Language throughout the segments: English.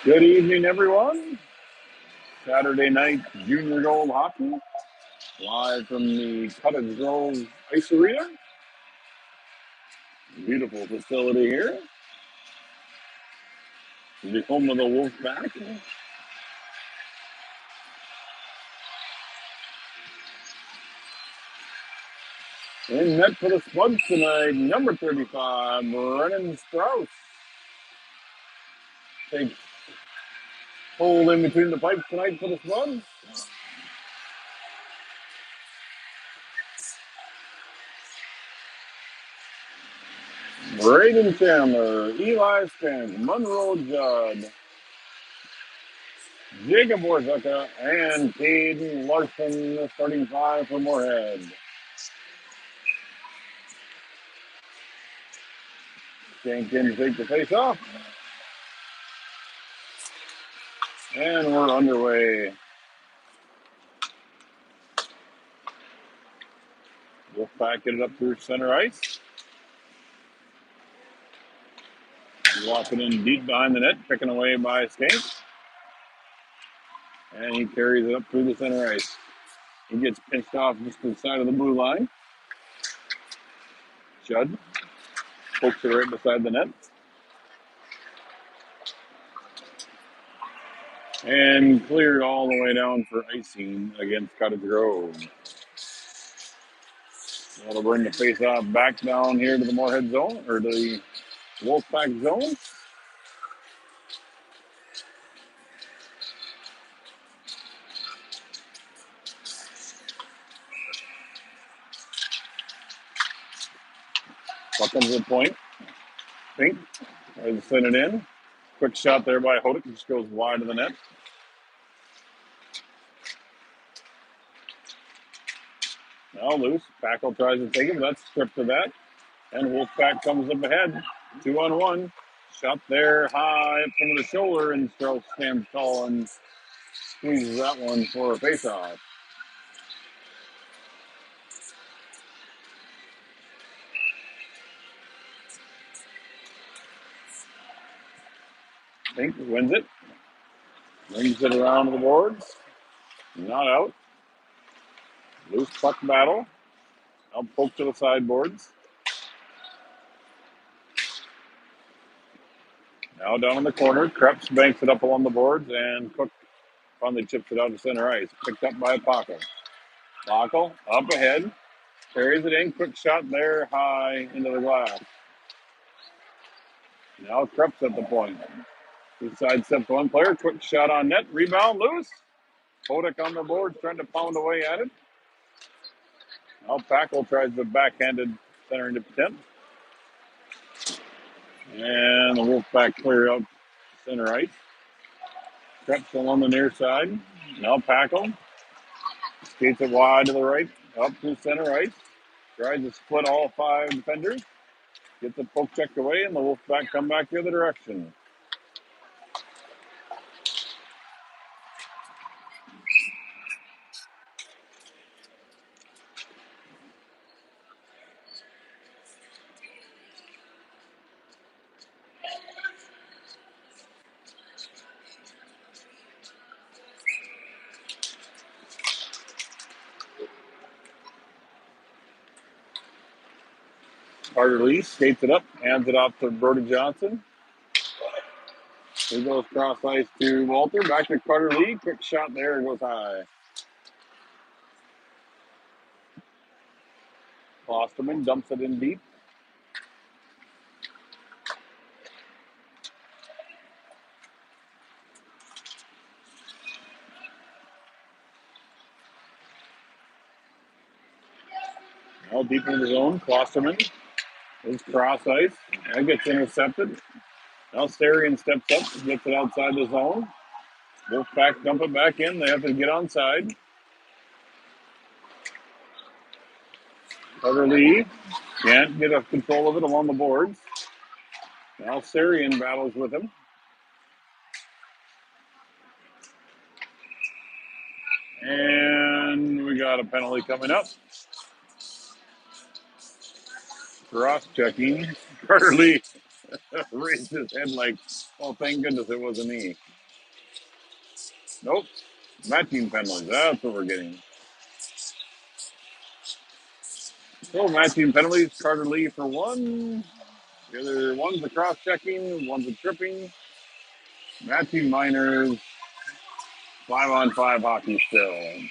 Good evening, everyone. Saturday night junior gold hockey, live from the Cottage Ice Arena. Beautiful facility here. The home of the Wolfpack. In net for the Spuds tonight, number 35, Brennan Strauss. Takes hold in between the pipes tonight for the Spuds. Braden Chandler, Eli Spence, Monroe Judd, Jacob Warzucka, and Caden Larson, the starting five for Moorhead. Jenkins take the face off. And we're underway. Wolfpack get it up through center ice. Walking in deep behind the net, picking away by Skank. And he carries it up through the center ice. He gets pinched off just to the side of the blue line. Judd pokes it right beside the net. And cleared all the way down for icing against Cottage Grove. That'll bring the face-off back down here to the Moorhead zone, or the Wolfpack zone. Puck comes to the point. Pink tries to send it in. Quick shot there by Hodick, just goes wide of the net. Now loose. Packle tries to take it, but that's stripped of that. And Wolfpack comes up ahead. 2-on-1. Shot there high up from the shoulder, and Strauss stands tall and squeezes that one for a faceoff. Pink wins it. Brings it around to the boards. Not out. Loose puck battle. Now poke to the sideboards. Now down in the corner. Krebs banks it up along the boards, and Cook finally chips it out to center ice. Picked up by Packle. Packle up ahead. Carries it in. Quick shot there high into the glass. Now Krebs at the point. He sidesteps one player. Quick shot on net. Rebound loose. Hodick on the boards trying to pound away at it. Now Packle tries the backhanded centering attempt. And the Wolfpack clear out center ice. Krebs along the near side. Now Packle skates it wide to the right. Up to center ice. Tries to split all five defenders. Gets a poke checked away, and the Wolfpack come back the other direction. Carter Lee skates it up, hands it off to Brody Johnson. He goes cross ice to Walter. Back to Carter Lee. Quick shot there. Goes high. Klosterman dumps it in deep. Now deep in the zone. Klosterman is cross ice. And gets intercepted. Now Starion steps up, gets it outside the zone. Wolfpack dump it back in. They have to get onside. Carter Lee can't get a control of it along the boards. Now Starion battles with him. And we got a penalty coming up. Cross-checking. Carter Lee raised his head like, oh, thank goodness it was a knee. Nope. Matching penalties. That's what we're getting. So matching penalties. Carter Lee for one. The other one's a cross checking. One's a tripping. Matching minors. 5-on-5 hockey still.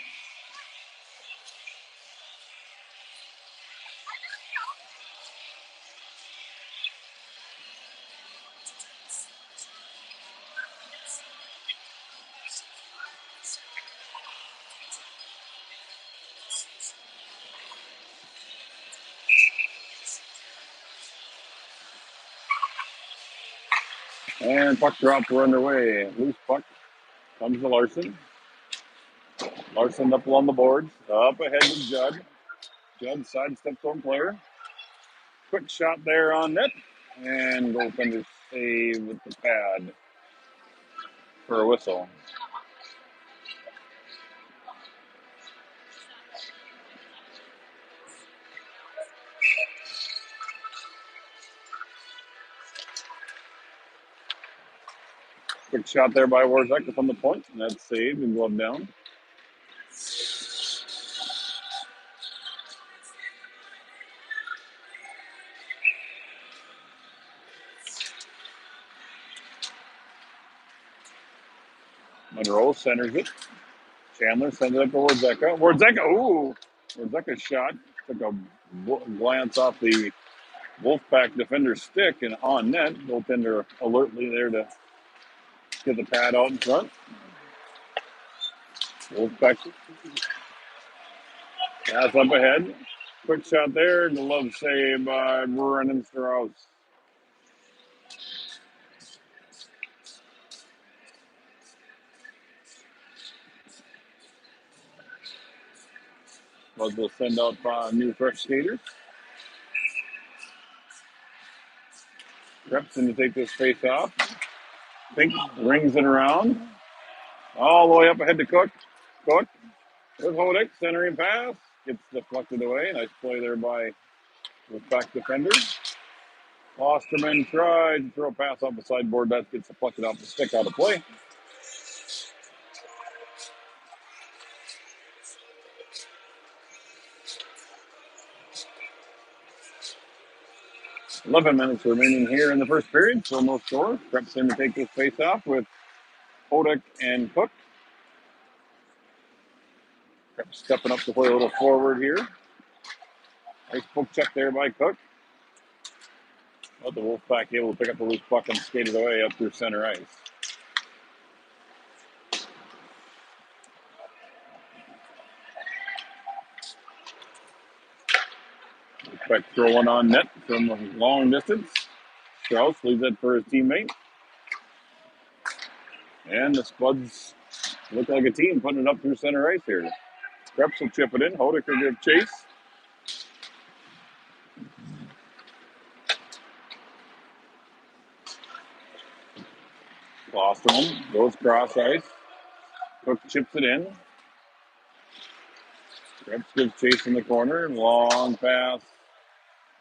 And puck drop. We're underway. Loose puck. Comes to Larson. Larson up along the boards. Up ahead with Judd. Judd sidesteps on player. Quick shot there on net. And goaltender save with the pad for a whistle. Quick shot there by Warzek from the point. And that's saved and glove down. Monroe centers it. Chandler sends it up to Warzeka. Warzeka, ooh! Warzeka's shot took a glance off the Wolfpack defender's stick and on net. Goaltender alertly there to get the pad out in front. Wolfpack pass up ahead. Quick shot there. Glove save by Brennan Strauss. Buzz will send out new fresh skaters. Repson to take this face off. Pink rings it around. All the way up ahead to Cook. Cook with Hodick, centering pass. Gets deflected away. Nice play there by the back defender. Osterman tried to throw a pass off the sideboard. That gets deflected off the stick out of play. "11 minutes remaining here in the first period, so no score. Repson to take this face off with Hodick and Cook. Stepping up to play a little forward here. Nice poke check there by Cook. But the Wolfpack able to pick up the loose puck and skate it away up through center ice. Wolfpack throwing on net from a long distance. Strauss leaves it for his teammate. And the Spuds look like a team putting it up through center ice here. Krebs will chip it in. Hodick will give chase. Klosterman goes cross ice. Cook chips it in. Krebs gives chase in the corner. Long pass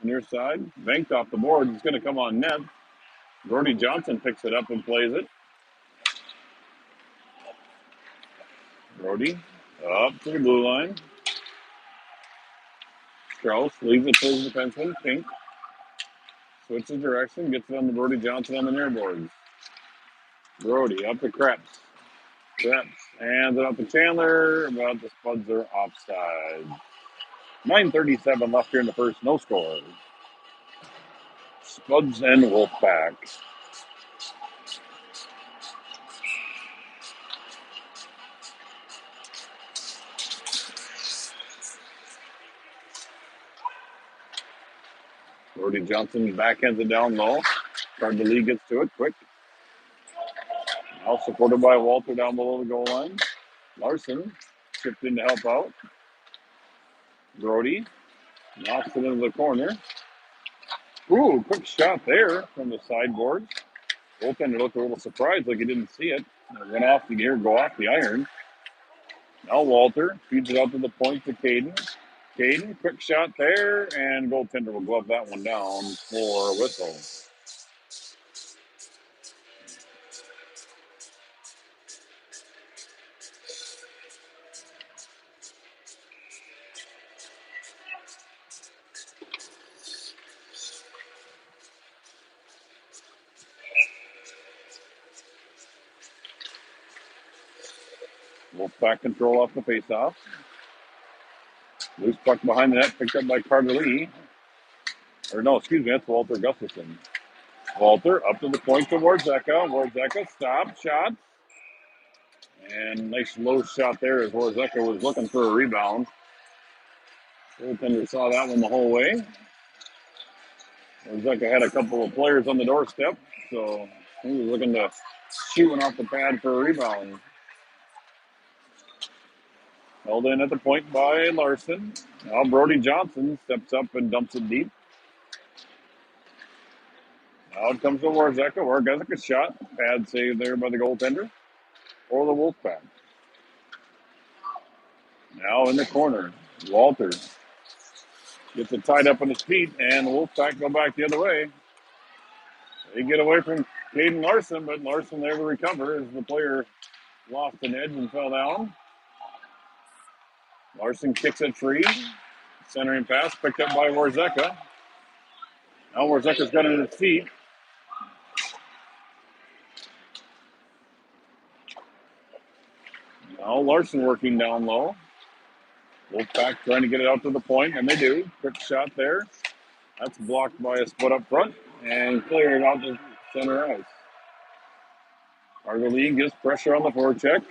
near side. Banked off the board. It's going to come on net. Brody Johnson picks it up and plays it. Brody up to the blue line. Strauss leaves it for his defenseman. Pink switches direction. Gets it on the Brody Johnson on the near boards. Brody up to Krebs. Krebs hands it up to Chandler, but the Spuds are offside. 9:37 left here in the first. No score. Spuds and Wolfpack. Brody Johnson backhands it down low. Carter Lee gets to it quick. Now supported by Walter down below the goal line. Larson chipped in to help out. Brody knocks it into the corner. Ooh, quick shot there from the sideboard. Goaltender looked a little surprised, like he didn't see it. It went off the gear, go off the iron. Now Walter feeds it out to the point to Caden. Caden, quick shot there, and goaltender will glove that one down for a whistle. Wolfpack control off the faceoff. Loose puck behind the net, picked up by Carter Lee. Or no, excuse me, that's Walter Gustafson. Walter up to the point to Warzeka. Warzeka stop, shot. And nice low shot there as Warzeka was looking for a rebound. Goaltender saw that one the whole way. Warzeka had a couple of players on the doorstep, so he was looking to shoot one off the pad for a rebound. Held in at the point by Larson. Now Brody Johnson steps up and dumps it deep. Now it comes to Warzeka. Warzeka's shot. Bad save there by the goaltender for the Wolfpack. Now in the corner, Walter gets it tied up on his feet, and the Wolfpack go back the other way. They get away from Caden Larson, but Larson there to recover as the player lost an edge and fell down. Larson kicks it free. Centering pass picked up by Warzeka. Now Warzeka's got it at his feet. Now Larson working down low. Wolfpack trying to get it out to the point, and they do. Quick shot there. That's blocked by a split up front and cleared out to center ice. Carter Lee gives pressure on the forecheck.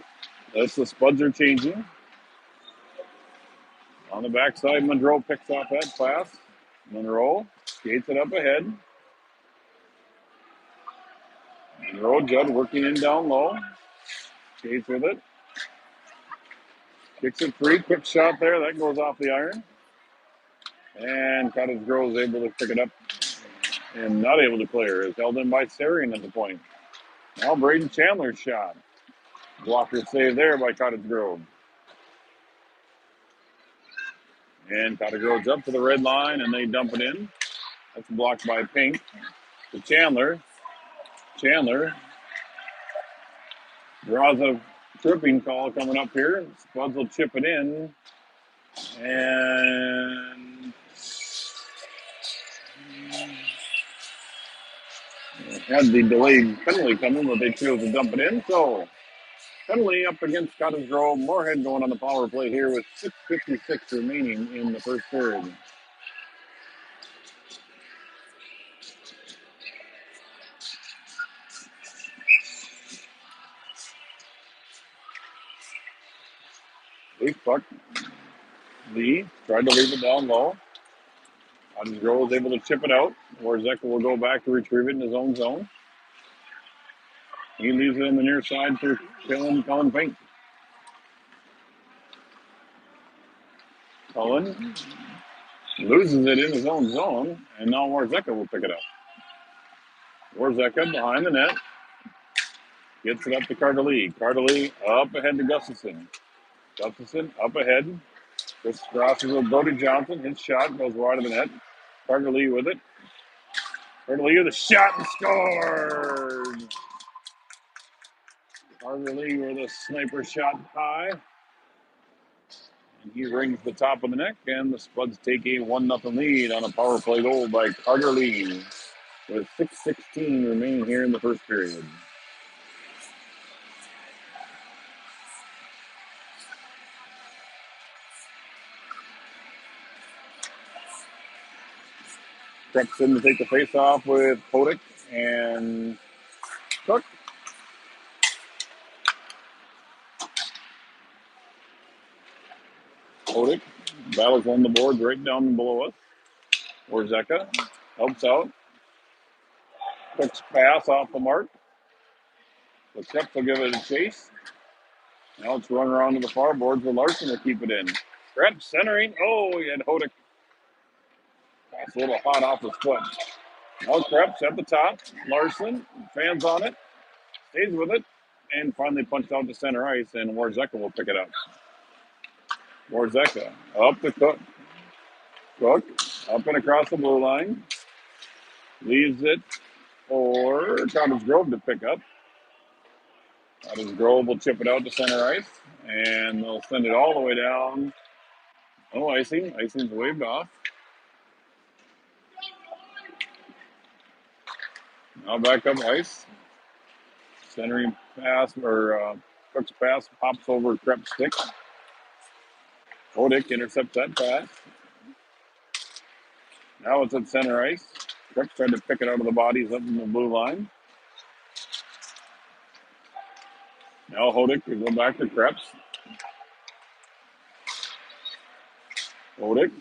As the Spuds are changing. On the backside, Monroe picks off that pass. Monroe skates it up ahead. Monroe, Judd working in down low. Skates with it. Kicks it free. Quick shot there. That goes off the iron. And Cottage Grove is able to pick it up and not able to clear. It's held in by Sarian at the point. Now Braden Chandler's shot. Blocker save there by Cottage Grove. And Cottage Grove's up to the red line, and they dump it in. That's blocked by Pink. To Chandler. Chandler draws a tripping call coming up here. Spuds will chip it in. And had the delayed penalty coming, but they chose to dump it in. So penalty up against Cottage Grove. Moorhead going on the power play here with 6:56 remaining in the first period. Leaf puck. Lee tried to leave it down low. Cottage Grove was able to chip it out. Warzeka will go back to retrieve it in his own zone. He leaves it on the near side for Colin Pink. Cullen loses it in his own zone, and now Warzeka will pick it up. Warzeka behind the net. Gets it up to Carter Lee. Carter Lee up ahead to Gustafson. Gustafson up ahead. This crosses with Brody Johnson. His shot goes wide of the net. Carter Lee with it. Carter Lee with a shot and scored. Carter Lee with a sniper shot high. And he rings the top of the neck, and the Spuds take a 1-0 lead on a power play goal by Carter Lee with 6:16 remaining here in the first period. Creps in to take the face off with Kodak and Cook. Kodak battles on the boards right down below us. Warzeka helps out. Cook's pass off the mark. The Creps will give it a chase. Now it's run around to the far boards where Larson will keep it in. Creps centering. Oh, he had Kodak. That's a little hot off his foot. Now Creps at the top. Larson, fans on it, stays with it, and finally punched out to center ice, and Warzeka will pick it up. Warzeka up to Cook. Cook up and across the blue line. Leaves it for Cottage Grove to pick up. Cottage Grove will chip it out to center ice, and they'll send it all the way down. Oh, icing. Icing's waved off. Now back up ice. Centering pass or Cook's pass pops over Krebs' stick. Hodick intercepts that pass. Now it's at center ice. Krebs trying to pick it out of the bodies up in the blue line. Now Hodick will go back to Krebs. Hodick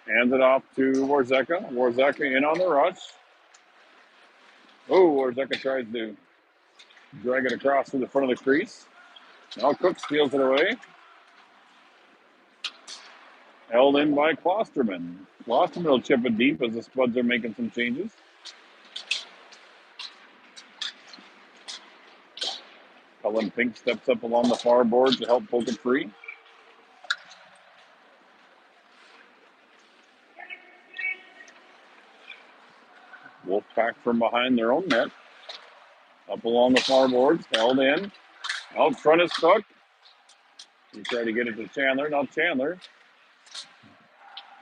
hands it off to Warzeka. Warzeka in on the rush. Oh, Warzeka tries to drag it across to the front of the crease. Now Cook steals it away. Held in by Klosterman. Klosterman will chip it deep as the Spuds are making some changes. Cullen Pink steps up along the far board to help poke it free. Wolfpack from behind their own net. Up along the far boards, held in. Out front is Cook. He tried to get it to Chandler. Now Chandler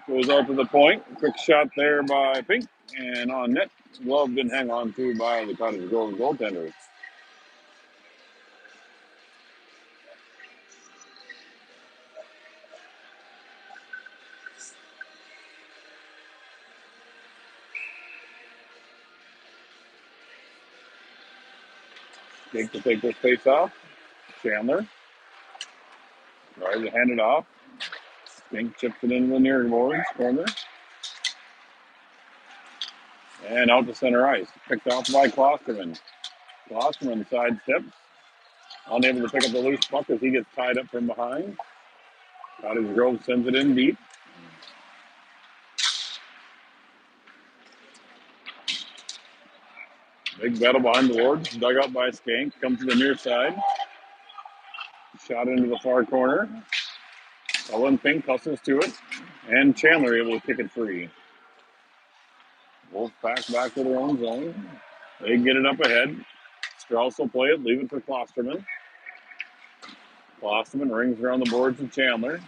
goes out to the point. Quick shot there by Pink. And on net, glove didn't hang on to by the Cottage Grove goaltender. Jake to take this face off. Chandler tries to hand it off. Pink chips it into the near boards corner. And out to center ice. Picked off by Klosterman. Klosterman sidesteps. Unable to pick up the loose puck as he gets tied up from behind. Cottage Grove sends it in deep. Big battle behind the boards. Dug up by Skank. Comes to the near side. Shot into the far corner. Cullen Pink hustles to it. And Chandler able to kick it free. Wolfpack back to their own zone. They get it up ahead. Strauss will play it. Leave it for Klosterman. Klosterman rings around the boards to Chandler.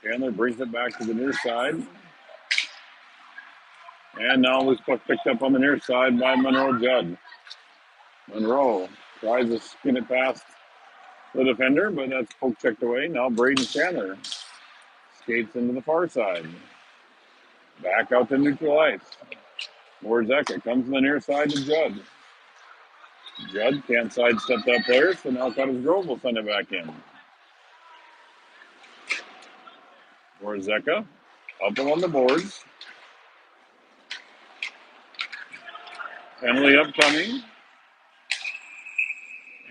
Chandler brings it back to the near side. And now loose puck picked up on the near side by Monroe Judd. Monroe tries to spin it past the defender, but that's poke checked away. Now Braden Chandler skates into the far side. Back out to neutral ice. Warzeka comes to the near side to Judd. Judd can't sidestep that player, so now Cottage Grove will send it back in. Warzeka up along the boards. Penalty upcoming.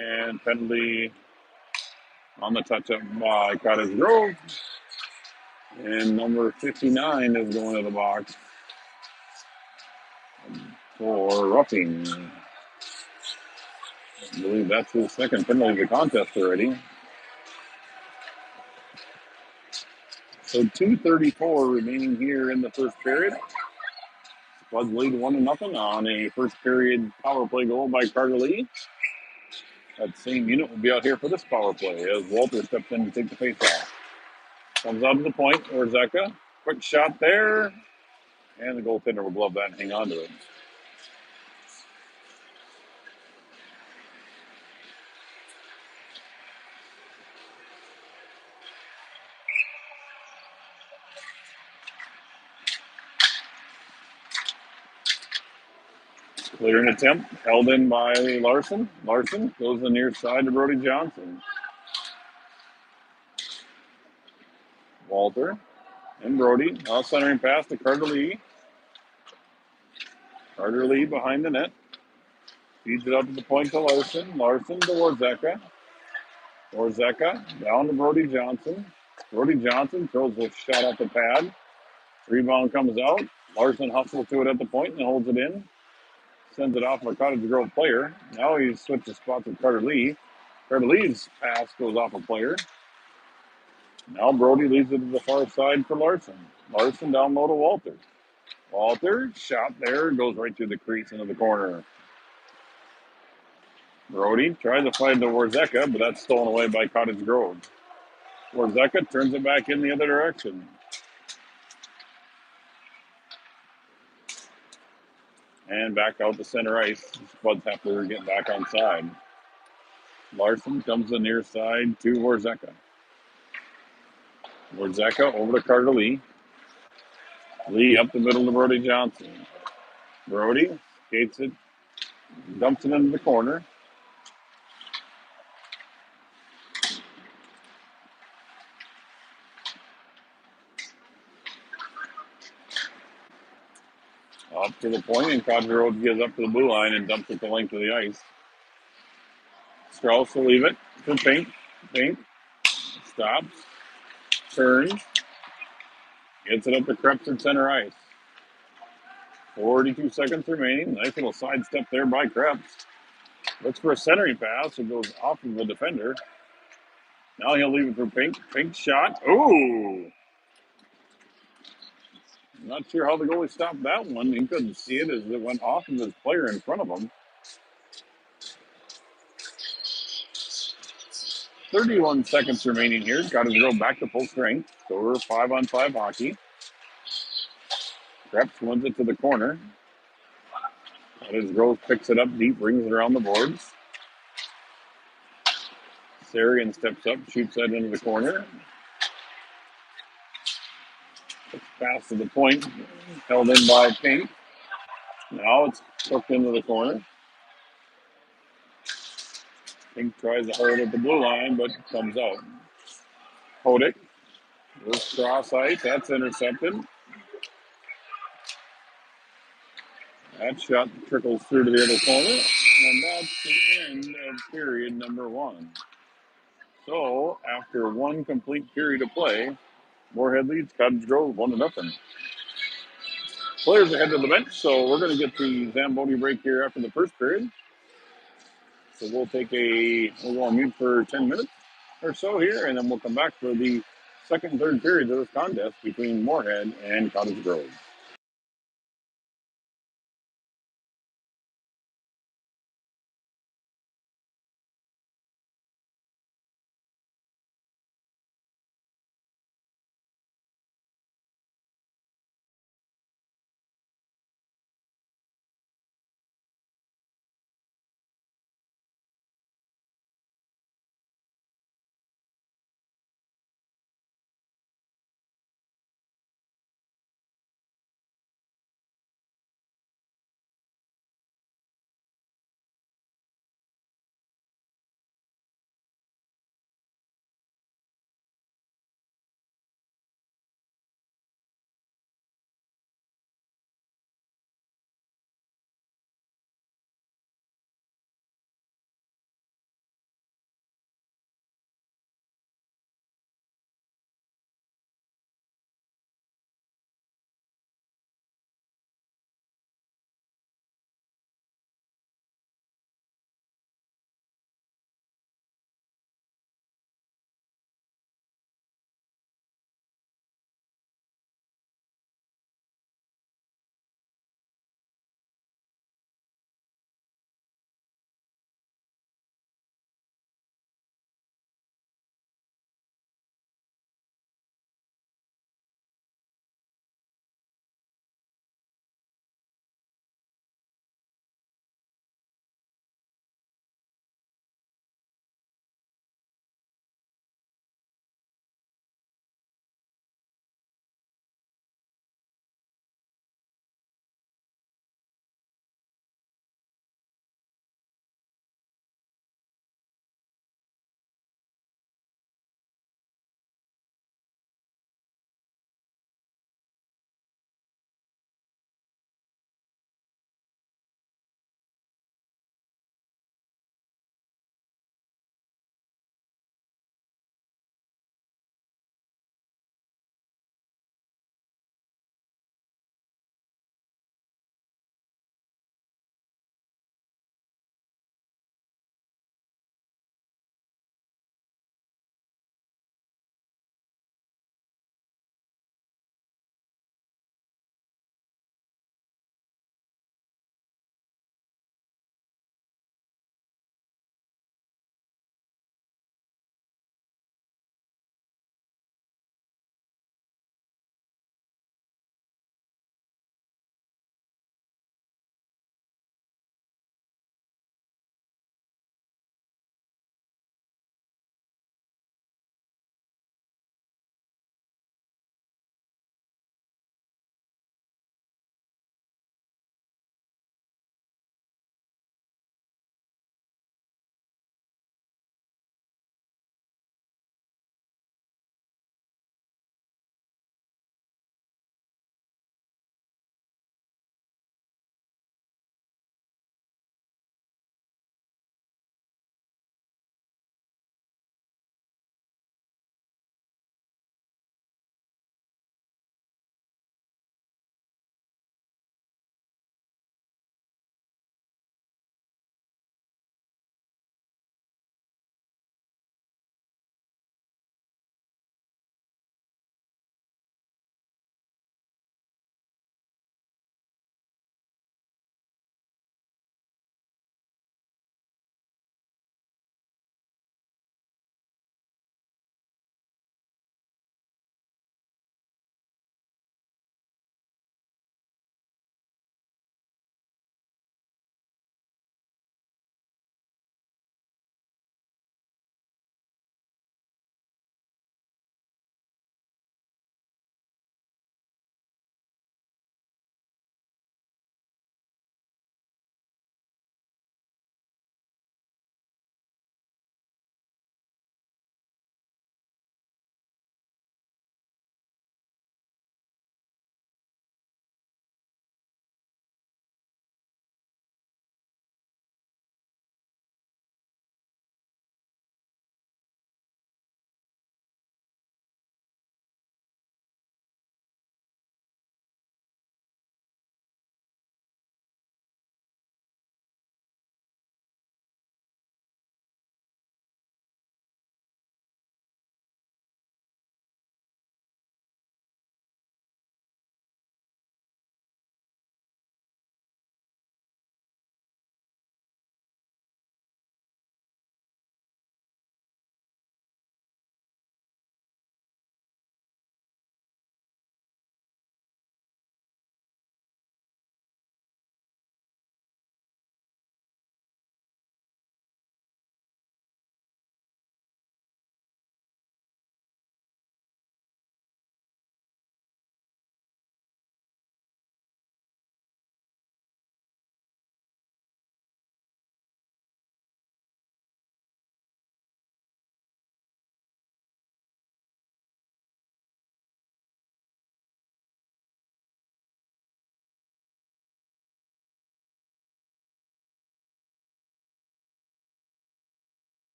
And penalty on the touch-up by Cottage Grove. And number 59 is going to the box for roughing. I believe that's his second penalty of the contest already. So 2:34 remaining here in the first period. Spuds lead 1-0 on a first period power play goal by Carter Lee. That same unit will be out here for this power play as Walter steps in to take the face off. Comes out to the point, Warzeka. Quick shot there. And the goaltender will glove that and hang on to it. Clearing attempt, held in by Larson. Larson goes to the near side to Brody Johnson. Walter and Brody. Now centering pass to Carter Lee. Carter Lee behind the net. Feeds it up to the point to Larson. Larson to Warzeka. Warzeka down to Brody Johnson. Brody Johnson throws a shot off the pad. Rebound comes out. Larson hustles to it at the point and holds it in. Sends it off a Cottage Grove player. Now he switches spots with Carter Lee. Carter Lee's pass goes off a player. Now Brody leaves it to the far side for Larson. Larson down low to Walter. Walter, shot there, goes right through the crease into the corner. Brody tries to find the Warzeka, but that's stolen away by Cottage Grove. Warzeka turns it back in the other direction. And back out to center ice. Spuds have to get back on side. Larson comes to the near side to Warzeka. Warzeka over to Carter Lee. Lee up the middle to Brody Johnson. Brody skates it, dumps it into the corner. Up to the point, and Cottage Road gives up to the blue line and dumps it the length of the ice. Strauss will leave it for Pink. Pink stops, turns, gets it up to Krebs at center ice. 42 seconds remaining. Nice little sidestep there by Krebs. Looks for a centering pass. It goes off of the defender. Now he'll leave it for Pink. Pink shot. Oh! Not sure how the goalie stopped that one. He couldn't see it as it went off of his player in front of him. 31 seconds remaining here. Got to go back to full strength. So we're 5-on-5 hockey. Krebs wins it to the corner. As Grove picks it up deep, brings it around the boards. Sarian steps up, shoots that into the corner. Pass to the point, held in by Pink. Now it's hooked into the corner. Pink tries to hold at the blue line, but comes out. Hodick goes cross ice. That's intercepted. That shot trickles through to the other corner. And that's the end of period number one. So, after one complete period of play, Moorhead leads Cottage Grove 1-0. Players are headed to the bench, so we're going to get the Zamboni break here after the first period. So we'll go on mute for 10 minutes or so here, and then we'll come back for the second and third periods of this contest between Moorhead and Cottage Grove.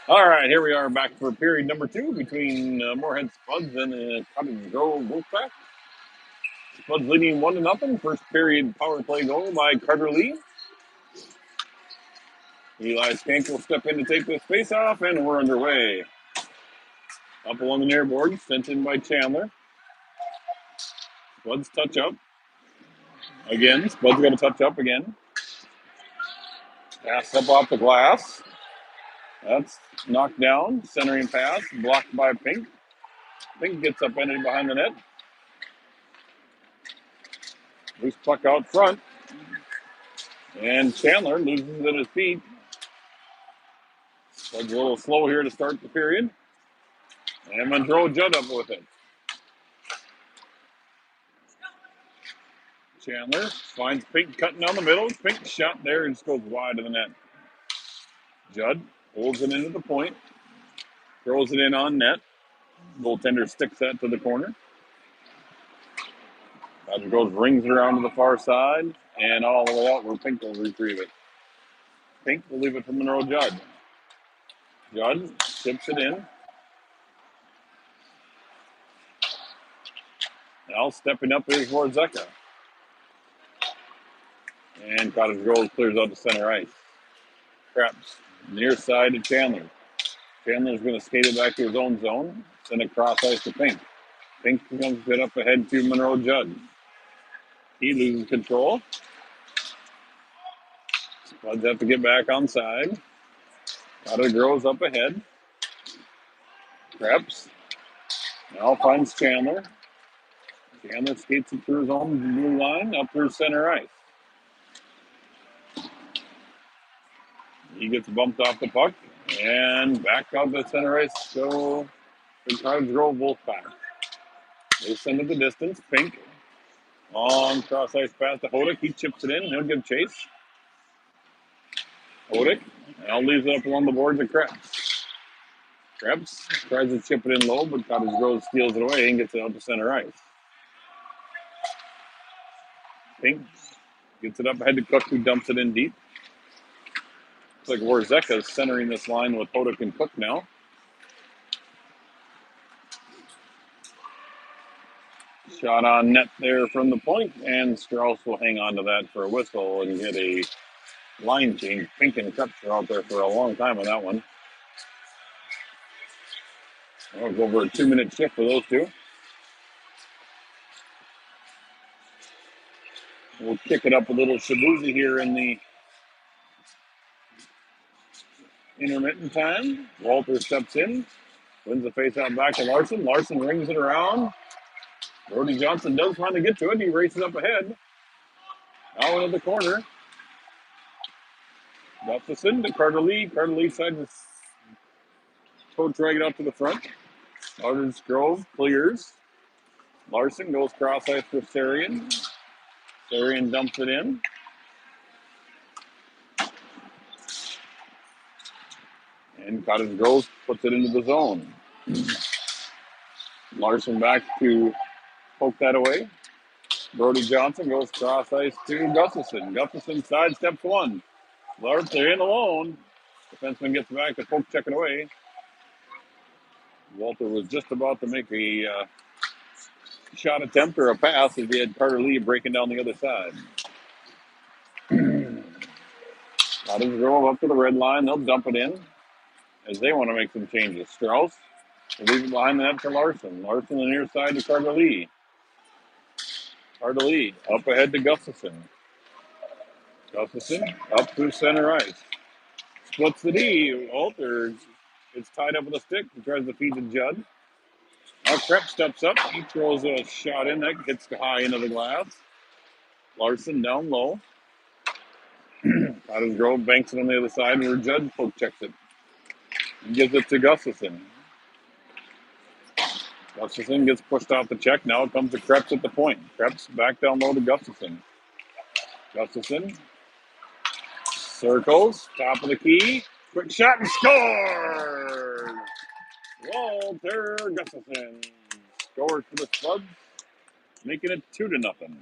All right, here we are back for period number 2 between Moorhead Spuds and Cottage Grove Wolfpack. Spuds leading 1-0. First period power play goal by Carter Lee. Eli Skank will step in to take this face off, and we're underway. Up along the near board, sent in by Chandler. Spuds touch up. Again, Spuds got to touch up again. Pass up off the glass. That's knocked down. Centering pass, blocked by Pink. Pink gets upended behind the net. Loose puck out front. And Chandler loses at his feet. Spuds a little slow here to start the period. And Monroe Judd up with it. Chandler finds Pink cutting down the middle. Pink shot there and just goes wide of the net. Judd holds it into the point. Throws it in on net. Goaltender sticks that to the corner. Cottage goes, rings it around to the far side, and all the way out where Pink will retrieve it. Pink will leave it for Monroe Judd. Judd tips it in. Now stepping up is Warzeka. And Cottage Grove clears out to center ice. Krebs near side to Chandler. Chandler's going to skate it back to his own zone. Send it cross ice to Pink. Pink comes it up ahead to Monroe Judd. He loses control. Spuds have to get back on side. Cottage Grove's up ahead. Krebs now finds Chandler. Chandler skates it through his own blue line up through center ice. He gets bumped off the puck and back out to center ice. So the Cottage Grove Wolfpack. They send it the distance. Pink on cross ice pass to Hodak. He chips it in. He'll give chase. Hodak now leaves it up along the boards of Krebs. Krebs tries to chip it in low, but Cottage Grove steals it away and gets it out to center ice. Pink gets it up ahead to Cook, who dumps it in deep. Looks like Warzeka is centering this line with Hodak and Cook now. Shot on net there from the point, and Strauss will hang on to that for a whistle and get a line change. Pink and Krebs are out there for a long time on that one. I'll go over a 2-minute shift for those two. We'll kick it up a little Shabuzi here in the intermittent time. Walter steps in, wins the face-out back to Larson. Larson rings it around. Brody Johnson does finally get to it. He races up ahead. Out into the corner. Gustafson to Carter Lee. Carter Lee side to toe drag it out to the front. Cottage Grove clears. Larson goes cross ice for Sarian. Sarian dumps it in. And Cottage Grove puts it into the zone. Larson back to poke that away. Brody Johnson goes cross ice to Gustafson. Gustafson sidesteps one. Larson in alone. Defenseman gets back to poke check it away. Walter was just about to make a shot attempt or a pass as he had Carter Lee breaking down the other side. Cottage Grove up to the red line. They'll dump it in as they want to make some changes. Strauss will leave it behind the net to Larson. Larson on the near side to Carter Lee. Carter Lee up ahead to Gustafson. Gustafson up through center ice. Splits the D. Walter is tied up with a stick. He tries to feed to Judd. Now Krebs steps up. He throws a shot in that gets high into the glass. Larson down low. Cottage Grove banks it on the other side where Judd poke checks it. He gives it to Gustafson. Gustafson gets pushed off the check. Now it comes to Krebs at the point. Krebs back down low to Gustafson. Gustafson circles, top of the key. Quick shot and score! Walter Gustafson scores for the Spuds, making it 2-0.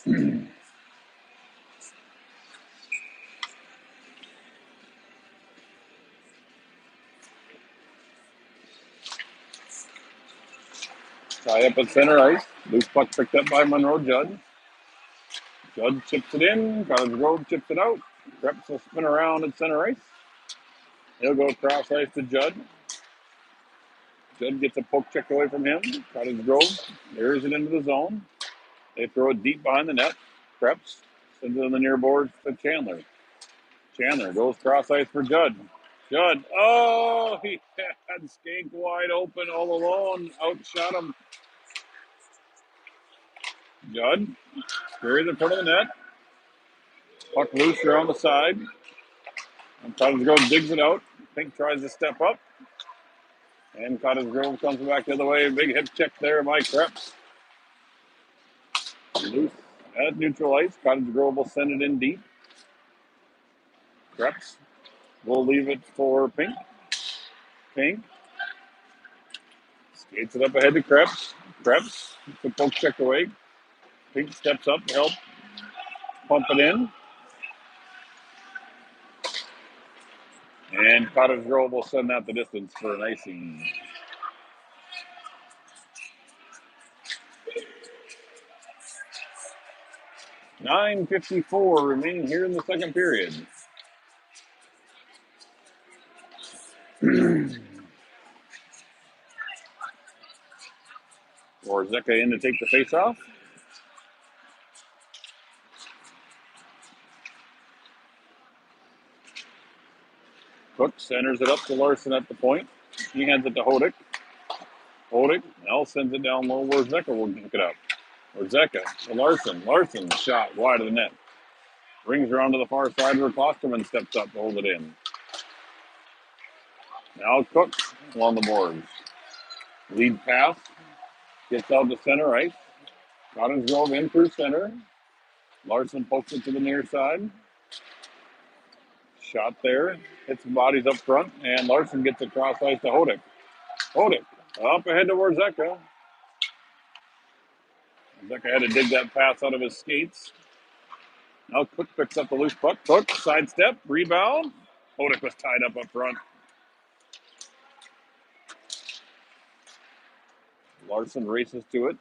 Tie up at center ice. Loose puck picked up by Monroe Judd. Judd chips it in. Cottage Grove chips it out. Krebs will spin around at center ice. He'll go across ice to Judd. Judd gets a poke check away from him. Cottage Grove airs it into the zone. They throw it deep behind the net. Krebs sends it on the near boards to Chandler. Chandler goes cross ice for Judd. Judd, oh, he had Skank wide open all alone. Outshot him. Judd carries in front of the net. Puck loose around the side. And Cottage Grove digs it out. Pink tries to step up. And Cottage Grove comes back the other way. Big hip check there by Krebs. Loose at neutral ice. Cottage Grove will send it in deep. Krebs will leave it for Pink. Pink skates it up ahead to Krebs. Krebs, the poke check away. Pink steps up to help pump it in. And Cottage Grove will send that the distance for an icing. .9:54 remaining here in the second period. Zeka in to take the face-off. Cook centers it up to Larson at the point. He hands it to Hodick. Hodick now sends it down low where Zeka will pick it up. Zeka to Larson. Larson shot wide of the net. Rings around to the far side where Klosterman steps up to hold it in. Now Cook along the boards. Lead pass. Gets out to center ice. Cottage Grove in through center. Larson pokes it to the near side. Shot there. Hits the bodies up front. And Larson gets across ice to Hodick. Hodick up ahead towards Zeka. Zeka had to dig that pass out of his skates. Now Cook picks up the loose puck. Cook, sidestep, rebound. Hodick was tied up front. Larson races to it.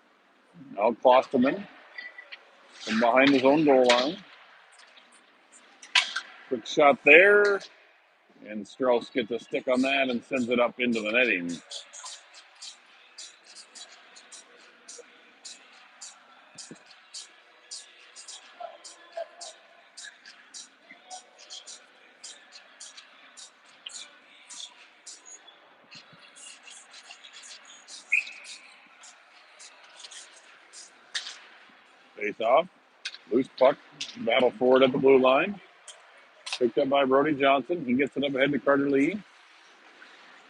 Now Klosterman from behind his own goal line. Quick shot there. And Strauss gets a stick on that and sends it up into the netting. Face off. Loose puck. Battle forward at the blue line. Picked up by Brody Johnson. He gets it up ahead to Carter Lee.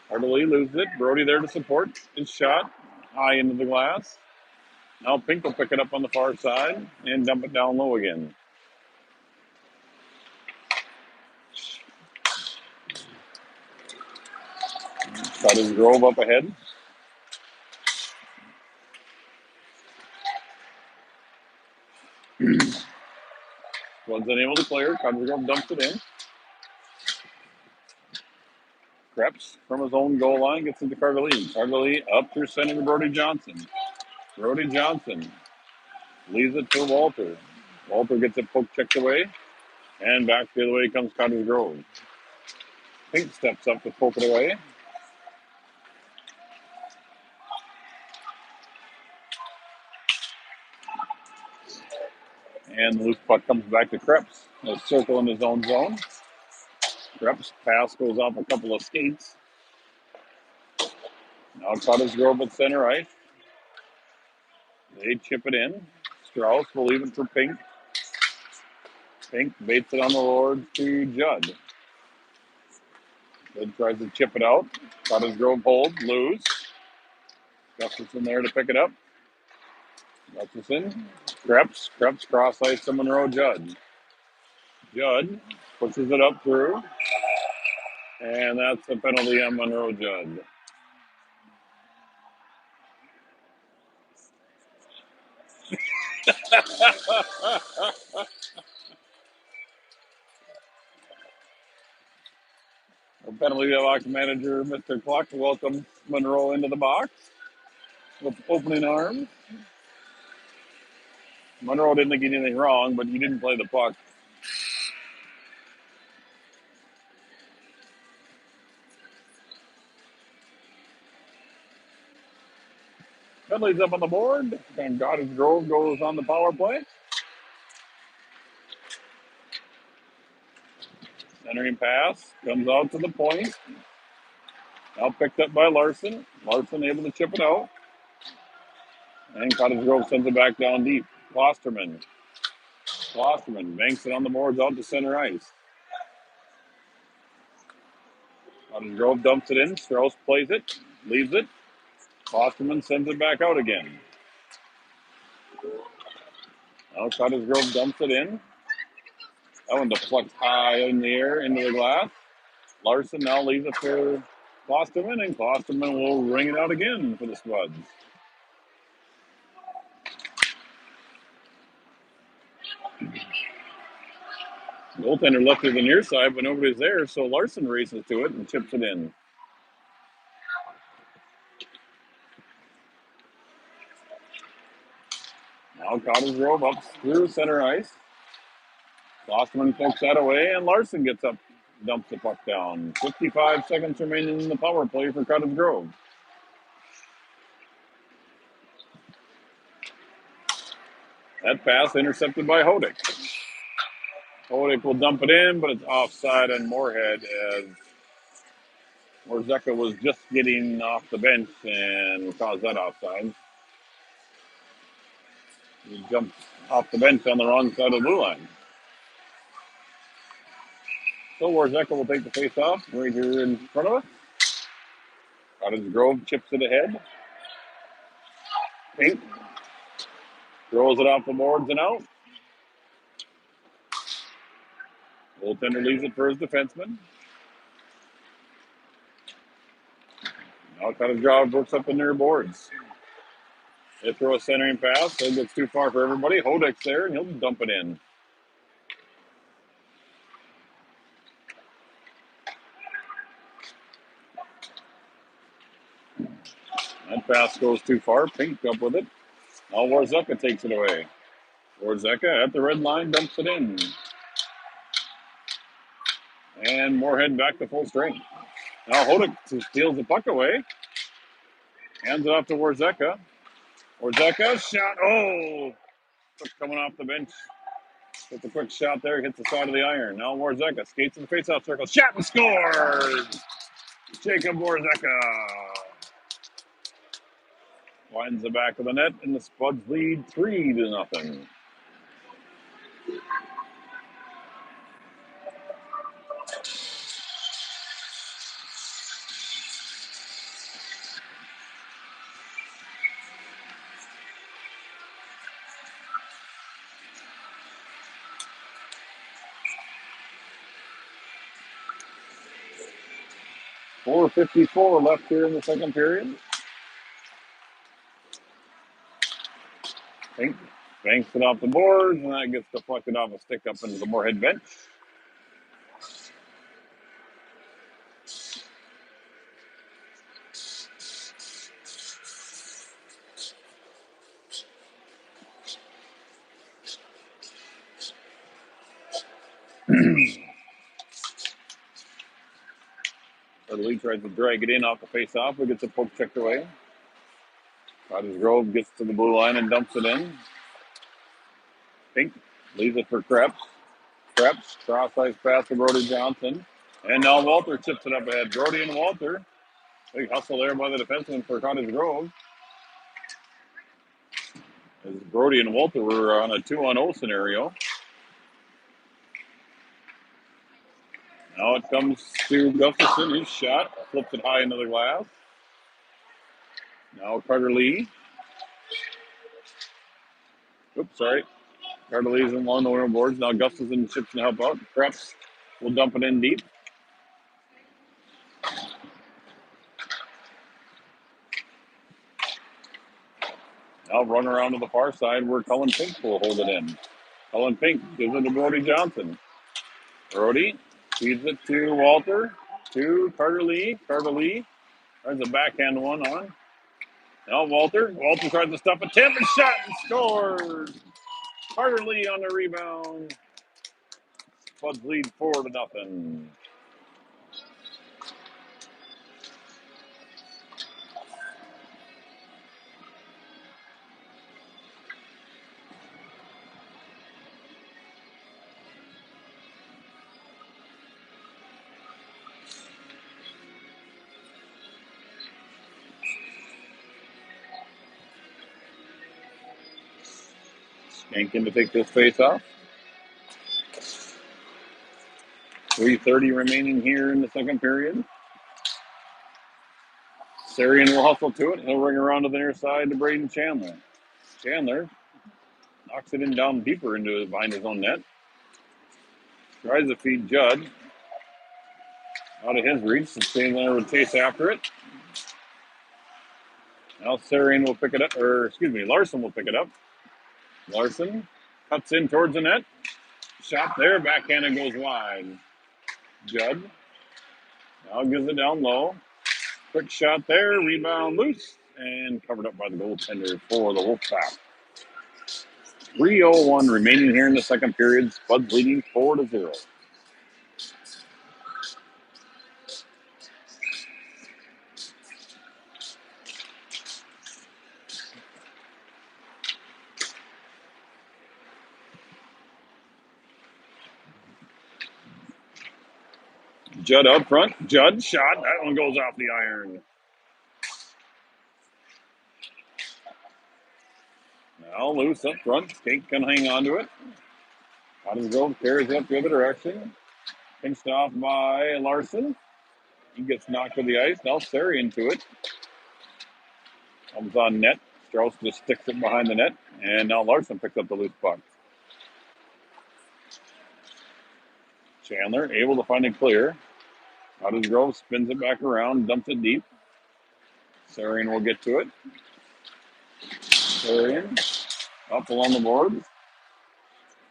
Carter Lee loses it. Brody there to support his shot. High into the glass. Now Pink will pick it up on the far side and dump it down low again. Cottage Grove up ahead. Was unable to clear. Cottage Grove dumps it in. Krebs from his own goal line gets into Carter Lee. Carter Lee up through center to Brody Johnson. Brody Johnson leaves it to Walter. Walter gets it poke checked away. And back the other way comes Cottage Grove. Pink steps up to poke it away. And the loose puck comes back to Krebs. A circle in his own zone. Krebs' pass goes off a couple of skates. Now Cottage Grove at center ice. They chip it in. Strauss will leave it for Pink. Pink baits it on the board to Judd. Judd tries to chip it out. Cottage Grove hold, lose. Gustafson there to pick it up. Gustafson, Krebs cross ice to Monroe Judd. Judd pushes it up through. And that's a penalty on Monroe Judd. Our penalty box manager, Mr. Cluck, welcomes Monroe into the box with opening arms. Monroe didn't think he did anything wrong, but he didn't play the puck. Penalty's up on the board, and Cottage Grove goes on the power play. Centering pass comes out to the point. Now picked up by Larson. Larson able to chip it out. And Cottage Grove sends it back down deep. Klosterman banks it on the boards out to center ice. Cottage Grove dumps it in. Strauss plays it, leaves it. Klosterman sends it back out again. Now Cottage Grove dumps it in. That one deflects high in the air into the glass. Larson now leaves it for Klosterman, and Klosterman will ring it out again for the Spuds. Goaltender left it the near side, but nobody's there, so Larson races to it and chips it in. Now Cottage Grove up through center ice. Klosterman pokes that away, and Larson gets up, dumps the puck down. 55 seconds remaining in the power play for Cottage Grove. That pass intercepted by Hodick. Hodick will dump it in, but it's offside on Moorhead as Morzeka was just getting off the bench and caused that offside. He jumped off the bench on the wrong side of the blue line. So Morzeka will take the face off right here in front of us. Cottage Grove chips it ahead. Pink throws it off the boards and out. Goaltender leaves it for his defenseman. Now Cottage Grove works up the near boards. They throw a centering pass. It gets too far for everybody. Hodick's there, and he'll dump it in. That pass goes too far. Pink up with it. Now Warzeka takes it away. Warzeka at the red line dumps it in. And Moorhead back to full strength. Now Hodick steals the puck away. Hands it off to Warzeka. Warzeka shot. Oh! Coming off the bench. Gets a quick shot there. Hits the side of the iron. Now Warzeka skates in the faceoff circle. Shot and scores! Jacob Warzeka winds the back of the net, and the Spuds lead 3-0. .454 left here in the second period. Pink banks it off the boards, and that gets deflected off a stick up into the Moorhead bench. Lee tries to drag it in off the face-off, but gets a poke checked away. Cottage Grove gets to the blue line and dumps it in. Pink leaves it for Krebs. Krebs, cross-ice pass to Brody Johnson. And now Walter chips it up ahead. Brody and Walter. Big hustle there by the defenseman for Cottage Grove. As Brody and Walter were on a 2-on-0 scenario. Now it comes to Gustafson. His shot flips it high into the glass. Now Carter Lee. Oops, sorry. Carter Lee's along the winner boards. Now Gustafson chips to help out. Krebs will dump it in deep. I'll run around to the far side where Cullen Pink will hold it in. Cullen Pink gives it to Brody Johnson. Brody feeds it to Walter, to Carter Lee. Carter Lee has a backhand one on. Now Walter. Walter tries to stop a tip and shot and scores. Carter Lee on the rebound. Spuds lead 4-0. Skankin to take this face off. 3:30 remaining here in the second period. Sarian will hustle to it. He'll ring around to the near side to Braden Chandler. Chandler knocks it in down deeper into behind his own net. Tries to feed Judd. Out of his reach. Chandler will chase after it. Now Sarian will pick it up, Larson will pick it up. Larson cuts in towards the net. Shot there, backhanded goes wide. Judd now gives it down low. Quick shot there, rebound loose, and covered up by the goaltender for the Wolfpack. 3:01 remaining here in the second period. Spuds leading 4-0. Judd up front. Judd shot. That one goes off the iron. Now loose up front. Skate can hang on to it. Cottage Grove carries it up the other direction. Pinched off by Larson. He gets knocked to the ice. Now Sarian to it. Comes on net. Strauss just sticks it behind the net. And now Larson picks up the loose puck. Chandler able to find it clear. Cottage Grove spins it back around, dumps it deep. Sarian will get to it. Sarian up along the boards.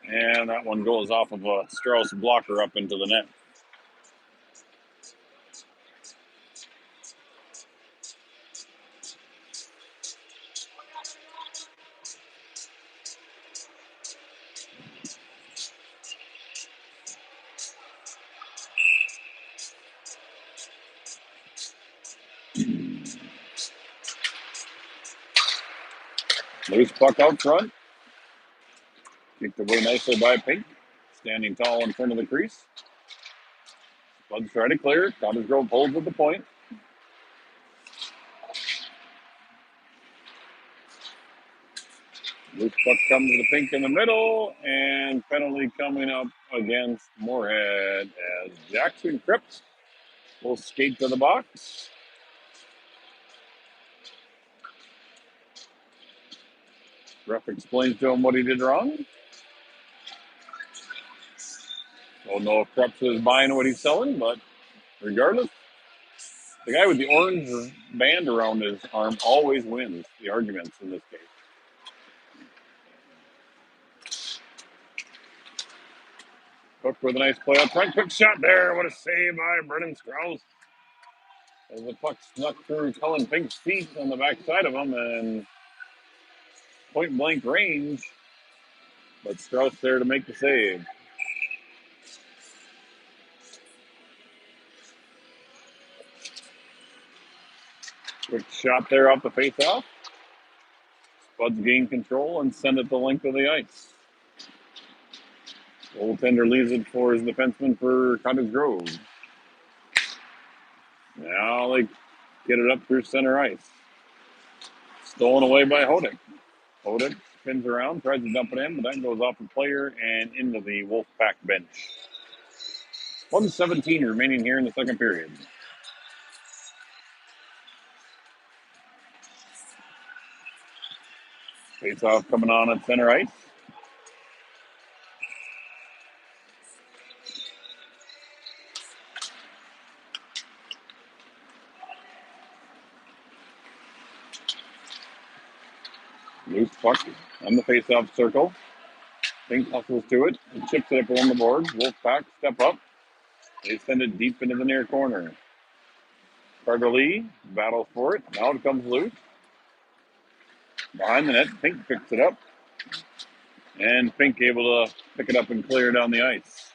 And that one goes off of a Strauss blocker up into the net. Loose puck out front. Kicked away nicely by Pink. Standing tall in front of the crease. Spuds try to clear. Cottage Grove holds at the point. Loose puck comes to Pink in the middle. And penalty coming up against Moorhead as Jackson Cripps will skate to the box. Ref explains to him what he did wrong. Don't know if Cripps is buying what he's selling, but regardless, the guy with the orange band around his arm always wins the arguments in this case. Cook with a nice play up front. Quick shot there. What a save by Brennan Strauss. As the puck snuck through Cullen Pink's feet on the backside of him and point blank range. But Strauss there to make the save. Quick shot there off the face-off. Spuds gain control and send it the length of the ice. Goaltender leaves it for his defenseman for Cottage Grove. Now they get it up through center ice. Stolen away by Hodick. Hodick spins around, tries to dump it in, but that goes off the player and into the Wolfpack bench. 1:17 remaining here in the second period. Face-off coming on at center ice. Loose puck on the face-off circle. Pink hustles to it and chips it up along the board. Wolfpack step up. They send it deep into the near corner. Carter Lee battles for it. Now it comes loose. Behind the net, Pink picks it up. And Pink able to pick it up and clear down the ice.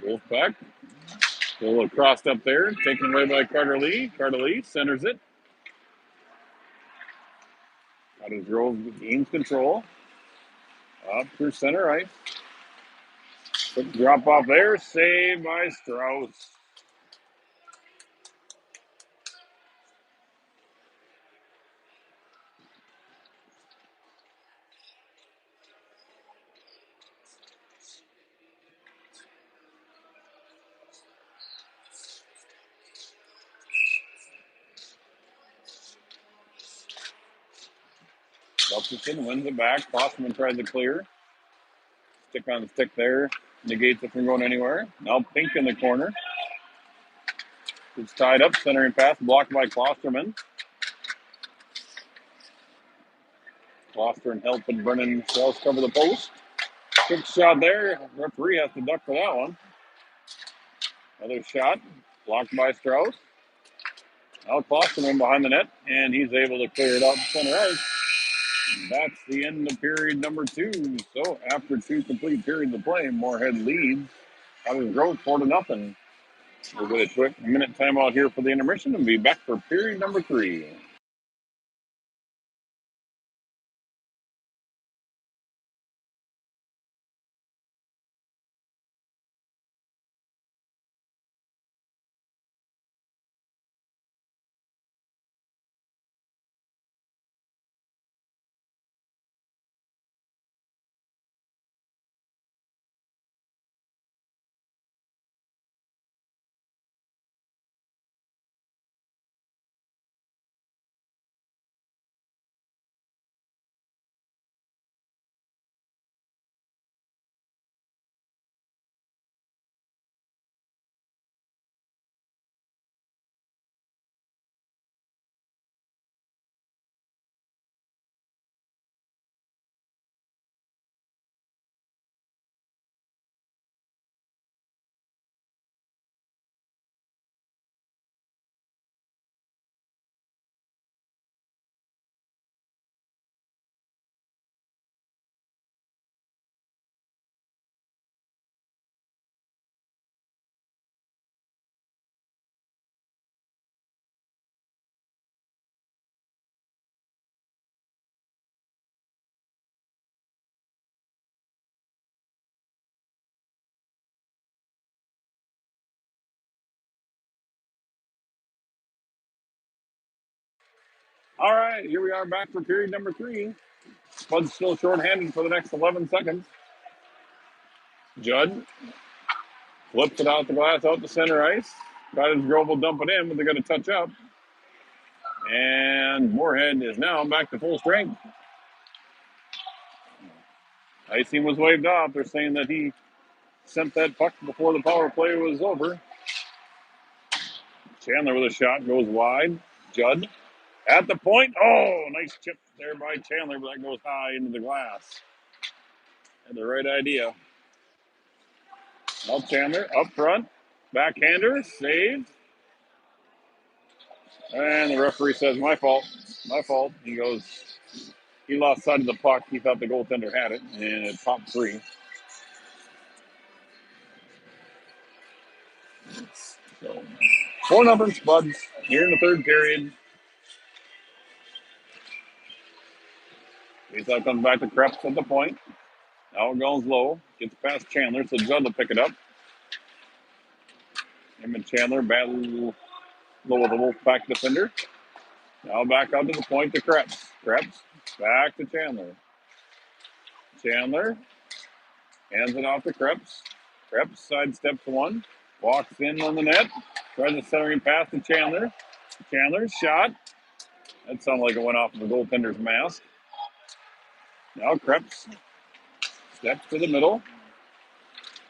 Wolfpack. A little crossed up there. Taken away by Carter Lee. Carter Lee centers it. Cottage Grove gains control. Up through center ice. Quick drop off there. Saved by Strauss. Gustafson wins it back. Klosterman tries to clear. Stick on the stick there. Negates it from going anywhere. Now Pink in the corner. It's tied up. Centering pass blocked by Klosterman. Klosterman helping Brennan Strauss cover the post. Quick shot there. Referee has to duck for that one. Another shot. Blocked by Strauss. Now Klosterman behind the net. And he's able to clear it out center ice. That's the end of period number 2. So after 2 complete periods of play, Moorhead leads Cottage Grove 4-0. We'll get a quick minute timeout here for the intermission and be back for period number 3. All right, here we are back for period number 3. Spud's still shorthanded for the next 11 seconds. Judd flips it out the glass, out to center ice. Cottage Grove will dump it in, but they're going to touch up. And Moorhead is now back to full strength. Icing was waved off. They're saying that he sent that puck before the power play was over. Chandler with a shot goes wide. Judd at the point. Oh, nice chip there by Chandler, but that goes high into the glass. Had the right idea. Now Chandler up front. Backhander, saved. And the referee says, my fault. My fault. He goes, he lost sight of the puck. He thought the goaltender had it, and it popped free. So 4-0 Spuds here in the third period. Faceoff comes back to Krebs at the point. Now it goes low. Gets past Chandler, so Judd will pick it up. Him and Chandler battle low with the Wolfpack defender. Now back out to the point to Krebs. Krebs back to Chandler. Chandler hands it off to Krebs. Krebs sidesteps one. Walks in on the net. Tries a centering pass to Chandler. Chandler's shot. That sounded like it went off of the goaltender's mask. Now Krebs steps to the middle.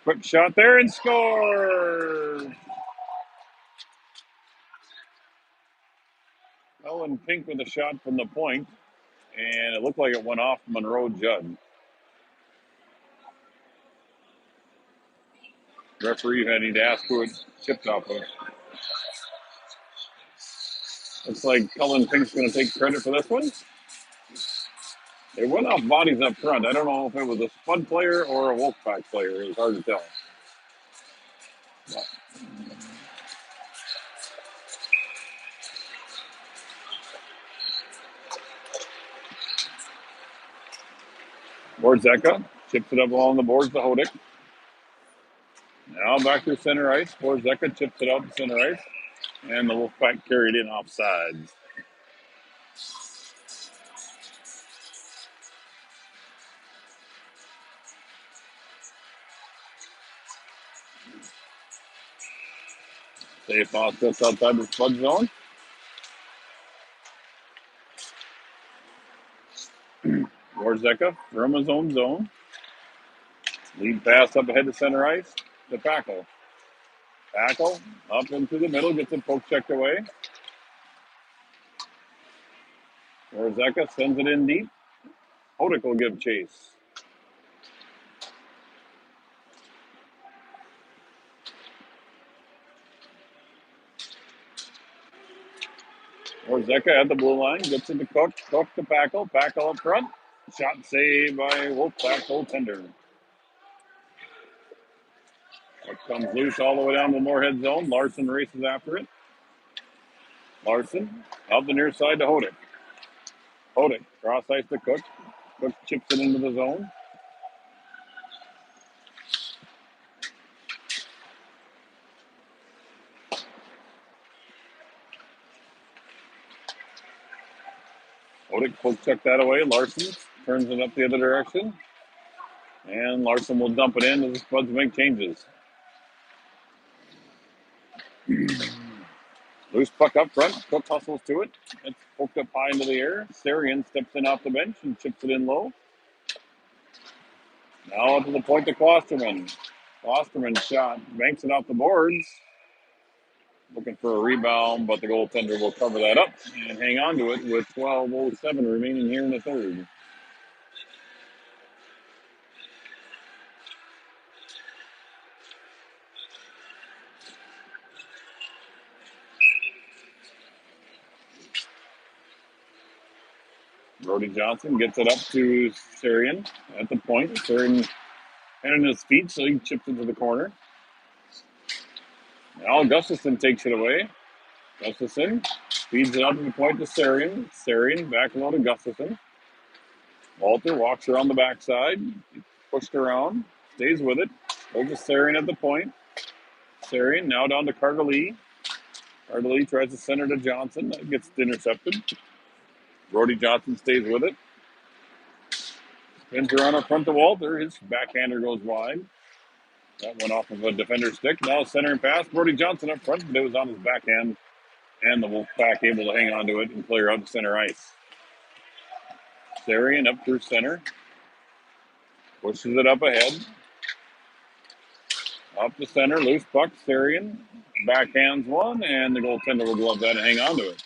Quick shot there and scores. Ellen Pink with a shot from the point, and it looked like it went off Monroe Judd. Referee had to ask who it chipped off of. Looks like Cullen Pink's going to take credit for this one. It went off bodies up front. I don't know if it was a Spud player or a Wolfpack player. It was hard to tell. Borzeka chips it up along the boards to Hodick. Now back to center ice. Borzeka chips it up to center ice. And the Wolfpack carried in offsides. Safe off just outside the Spud zone. Borzeka from his own zone. Lead pass up ahead to center ice to Packle. Packle up into the middle, gets it poke checked away. Borzeka sends it in deep. Hodick will give chase. Borzeka at the blue line, gets it to Cook. Cook to Packle. Packle up front. Shot saved by Wolfpack goaltender. It comes loose all the way down the Moorhead zone. Larson races after it. Larson out the near side to Hodick. Hodick cross ice to Cook. Cook chips it into the zone. Hodick poke check that away. Larson turns it up the other direction. And Larson will dump it in as the Spuds make changes. Loose puck up front. Cook hustles to it. It's poked up high into the air. Sarian steps in off the bench and chips it in low. Now to the point to Klosterman. Klosterman shot. Banks it off the boards. Looking for a rebound, but the goaltender will cover that up and hang on to it with 12:07 remaining here in the third. Brody Johnson gets it up to Sarian at the point. Sarian handing his feet, so he chips it to the corner. Now Gustafson takes it away. Gustafson feeds it up to the point to Sarian. Sarian back low to Gustafson. Walter walks around the backside, pushed around, stays with it. Goes to Sarian at the point. Sarian now down to Carter Lee. Carter Lee tries to center to Johnson. That gets intercepted. Brody Johnson stays with it. Spins around up front to Walter. His backhander goes wide. That went off of a defender's stick. Now centering pass. Brody Johnson up front, but it was on his backhand. And the Wolfpack able to hang on to it and clear out to center ice. Sarian up through center. Pushes it up ahead. Up the center. Loose puck. Sarian backhands one, and the goaltender will glove that and hang on to it.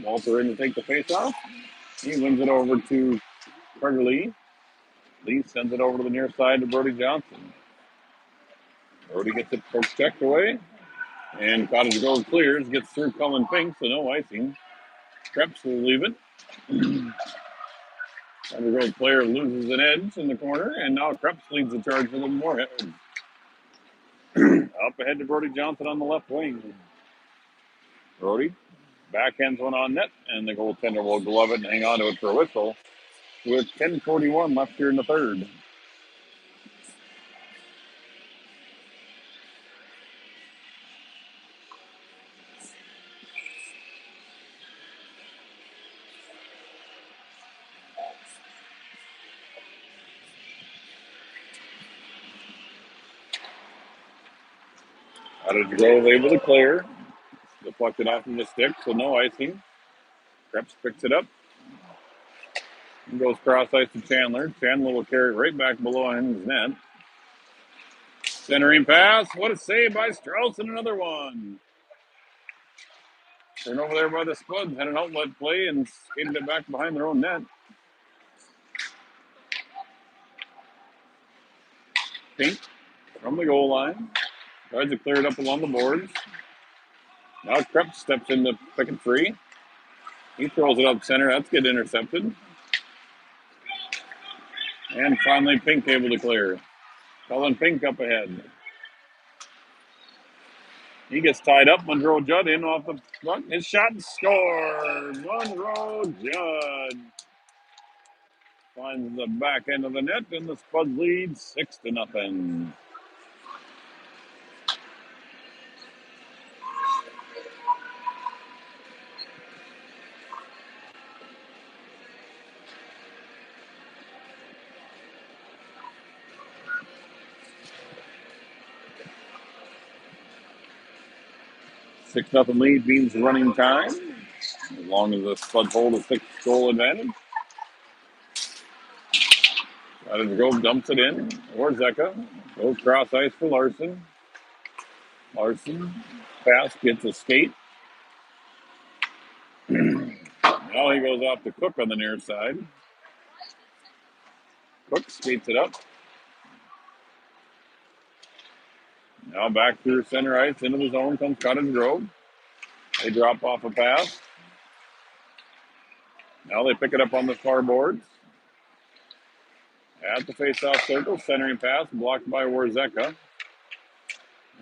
Walter in to take the face off. He wins it over to Carter Lee. Lee sends it over to the near side to Brody Johnson. Brody gets it poke checked away. And Cottage Gold clears, gets through Cullen Pink, so no icing. Krebs will leave it. Cottage Gold player loses an edge in the corner, and now Krebs leads the charge for the Moorhead. Up ahead to Brody Johnson on the left wing. Brody backhands one on net, and the goaltender will glove it and hang on to it for a whistle with 10:41 left here in the third. Cottage Grove able to clear. Deflected off of the stick, so no icing. Krebs picks it up. And goes cross ice to Chandler. Chandler will carry it right back below his net. Centering pass. What a save by Strauss, and another one. Turn over there by the Spuds. Had an outlet play and skated it back behind their own net. Pink from the goal line. Tries to clear it up along the boards. Now Krebs steps in to pick it free. He throws it up center. That's getting intercepted. And finally, Pink able to clear. Colin Pink up ahead. He gets tied up. Monroe Judd in off the front. His shot and scores. Monroe Judd finds the back end of the net, and the Spuds lead 6-0. Six nothing lead means running time, as long as the Spuds hold a 6-goal advantage. Cottage Grove dumps it in. Warzeka goes cross ice for Larson. Larson pass gets a skate. Now he goes off to Cook on the near side. Cook skates it up. Now back through center ice into the zone comes Cottage Grove. They drop off a pass. Now they pick it up on the far boards. At the face-off circle, centering pass blocked by Warzeka.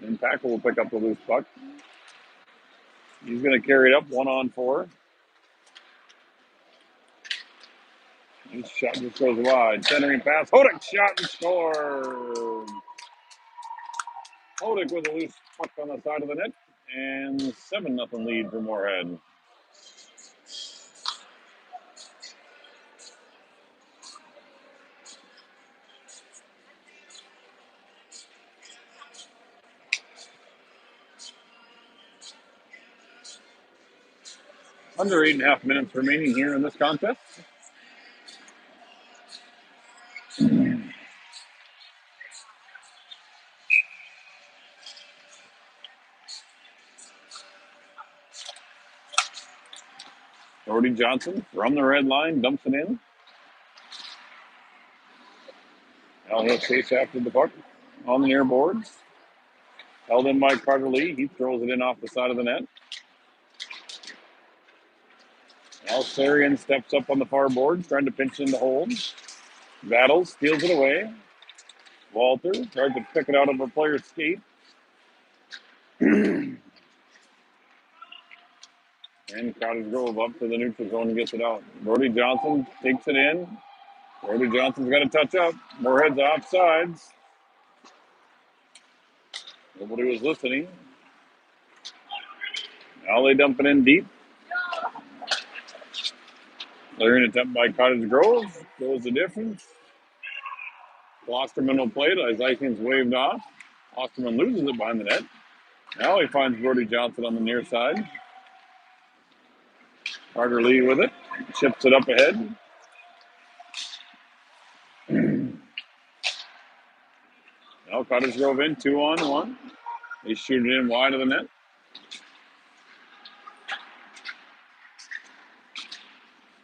And Packer will pick up the loose puck. He's going to carry it up 1-on-4. His shot just goes wide. Centering pass. Hodak shot and score. Hodak with a loose puck on the side of the net. And 7-0 lead for Moorhead. Under 8.5 minutes remaining here in this contest. Brody Johnson from the red line dumps it in. Now he'll chase after the puck on the near boards. Held in by Carter Lee. He throws it in off the side of the net. Now Sarian steps up on the far boards, trying to pinch in the hold. Battles, steals it away. Walter tries to pick it out of a player's skate. And Cottage Grove up to the neutral zone and gets it out. Brody Johnson takes it in. Brody Johnson's got to touch up. Moorhead's offsides. Nobody was listening. Now they dump it in deep. Clearing attempt by Cottage Grove. Goes the difference. Osterman will play it as Eichens waved off. Osterman loses it behind the net. Now he finds Brody Johnson on the near side. Carter Lee with it. Chips it up ahead. Now Cottage Grove in 2-on-1. They shoot it in wide of the net.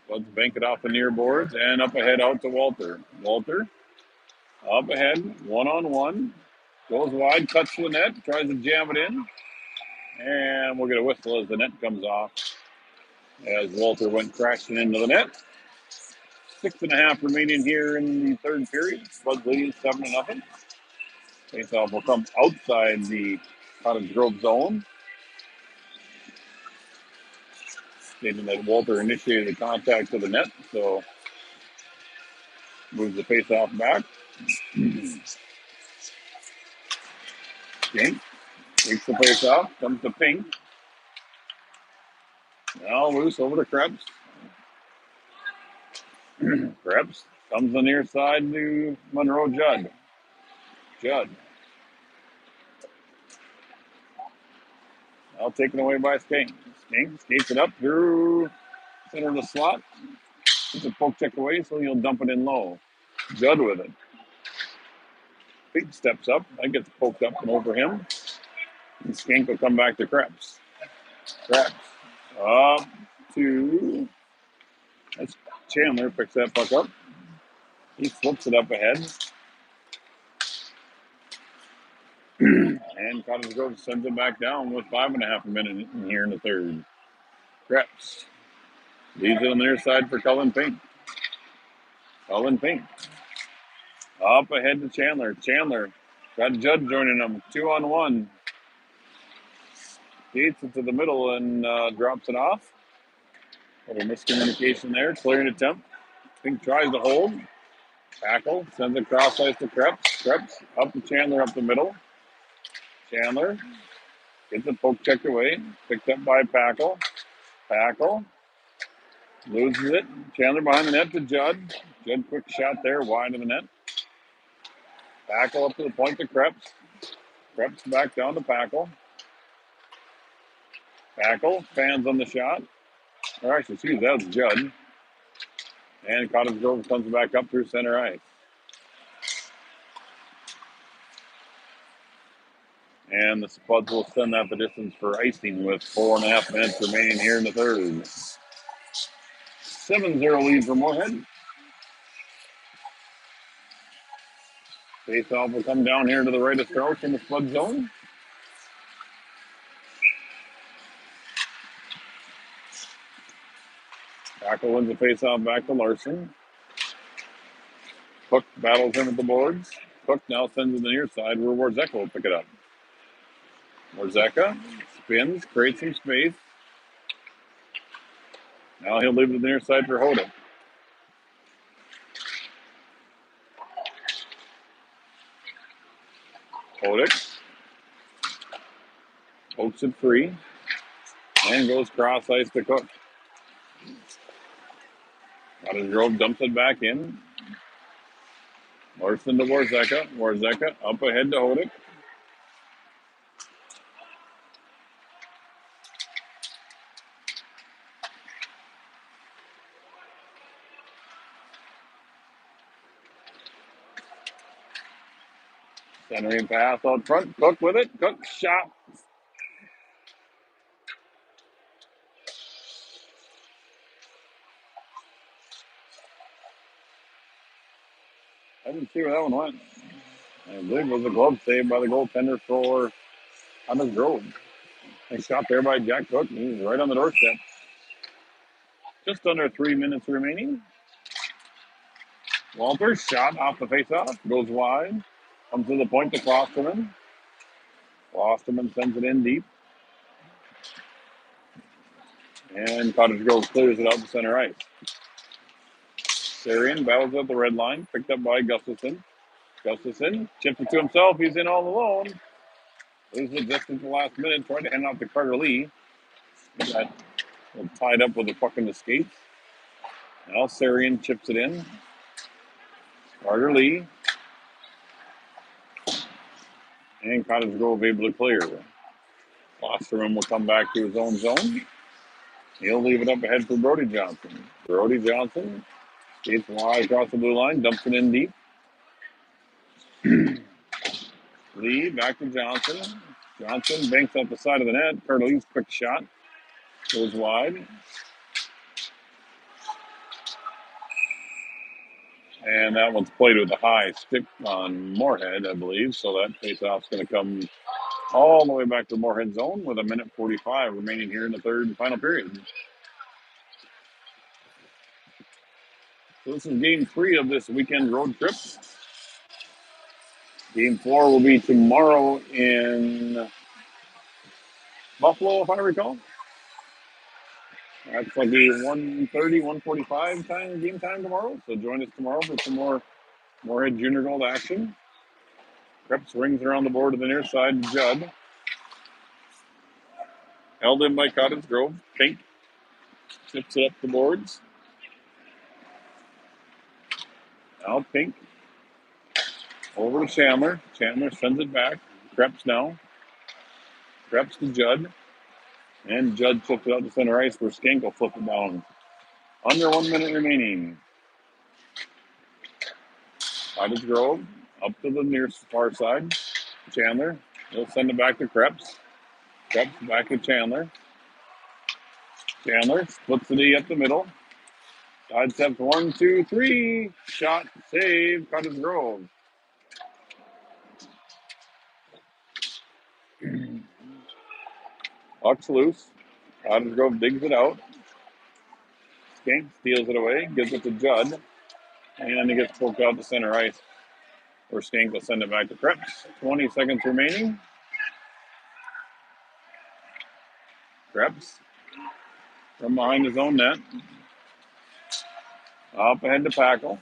Let's bank it off the near boards and up ahead out to Walter. Walter up ahead, 1-on-1. Goes wide, cuts to the net, tries to jam it in. And we'll get a whistle as the net comes off. As Walter went crashing into the net. 6.5 remaining here in the third period. Spuds leading 7-0. Faceoff will come outside the Cottage Grove zone. Stating that Walter initiated the contact to the net, so moves the faceoff back. Pink takes the faceoff, comes to Pink. Now loose over to Krebs. Krebs comes the near side to Monroe Judd. Judd Now taken away by Skank. Skank skates it up through center of the slot. Gets a poke check away, so he'll dump it in low. Judd with it. Pete steps up. That gets poked up and over him. And Skank will come back to Krebs. Krebs up to... That's Chandler picks that puck up. He flips it up ahead. And Cottage Grove sends it back down with 5.5 minutes in here in the third. Krebs leaves it on the near side for Cullen Pink. Cullen Pink up ahead to Chandler. Chandler got Judd joining him. 2-on-1. Gates into the middle and drops it off. A little miscommunication there. Clearing attempt. Pink tries to hold. Tackle. Sends it cross ice to Krebs. Krebs up to Chandler up the middle. Chandler gets the poke check away. Picked up by Packle. Packle loses it. Chandler behind the net to Judd. Judd quick shot there wide of the net. Packle up to the point to Krebs. Krebs back down to Packle. Packle fans on the shot. Or actually, excuse me, that was Judd. And Cottage Grove comes back up through center ice. And the Spuds will send that the distance for icing with 4.5 minutes remaining here in the third. 7-0 lead for Moorhead. Faceoff will come down here to the right of Strauss in the Spud zone. Packle wins the faceoff back to Larson. Cook battles him at the boards. Cook now sends it to the near side where Warzeka will pick it up. Warzeka spins, creates some space. Now he'll leave it to the near side for Hoda. Hoda pokes it free and goes cross ice to Cook. Cottage Grove dumps it back in. Larson to Warzeka. Warzeka up ahead to Hoda. Centering pass out front. Cook with it. Cook shot. I didn't see where that one went. I believe it was a glove save by the goaltender for Cottage Grove. Nice shot there by Jack Cook. He's right on the doorstep. Just under 3 minutes remaining. Walters shot off the faceoff. Goes wide. Comes to the point to Klosterman. Klosterman sends it in deep. And Cottage Grove clears it out to center ice. Sarian battles at the red line. Picked up by Gustafson. Gustafson chips it to himself. He's in all alone. Loses it just at the last minute. Tried to hand off to Carter Lee. He got tied up with the puck in the skates. Now Sarian chips it in. Carter Lee. And Cottage Grove able to clear. Klosterman will come back to his own zone. He'll leave it up ahead for Brody Johnson. Brody Johnson skates wide across the blue line, dumps it in deep. Lee back to Johnson. Johnson banks up the side of the net. Carter Lee's quick shot goes wide. And that one's played with a high stick on Moorhead, I believe. So that faceoff's going to come all the way back to Moorhead zone with 1:45 remaining here in the third and final period. So this is game 3 of this weekend road trip. Game 4 will be tomorrow in Buffalo, if I recall. That's like a 1:30, 1:45 game time tomorrow. So join us tomorrow for some more Moorhead Junior Gold action. Krebs rings around the board to the near side to Judd. Held in by Cottage Grove. Pink tips it up the boards. Now Pink over to Chandler. Chandler sends it back. Krebs now. Krebs to Judd. And Judd flipped it out to center ice where Skank will flip it down. Under 1 minute remaining. Cottage Grove up to the near far side. Chandler. He'll send it back to Krebs. Krebs back to Chandler. Chandler splits the D up the middle. Side steps 1, 2, 3. Shot, save, Cottage Grove. Puck's loose. Cottage Grove digs it out. Skank steals it away, gives it to Judd. And he gets poked out to center ice. Where Skank will send it back to Krebs. 20 seconds remaining. Krebs from behind his own net. Up ahead to Packle.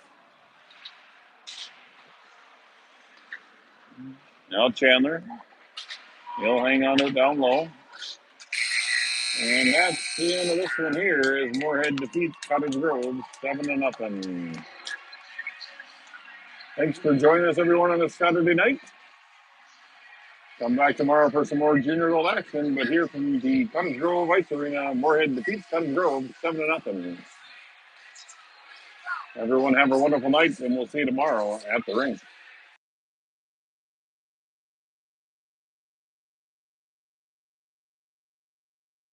Now Chandler. He'll hang on to it down low. And that's the end of this one here as Moorhead defeats Cottage Grove 7-0. Thanks for joining us, everyone, on this Saturday night. Come back tomorrow for some more junior gold action, but here from the Cottage Grove Ice Arena, Moorhead defeats Cottage Grove 7-0. Everyone have a wonderful night, and we'll see you tomorrow at the rink.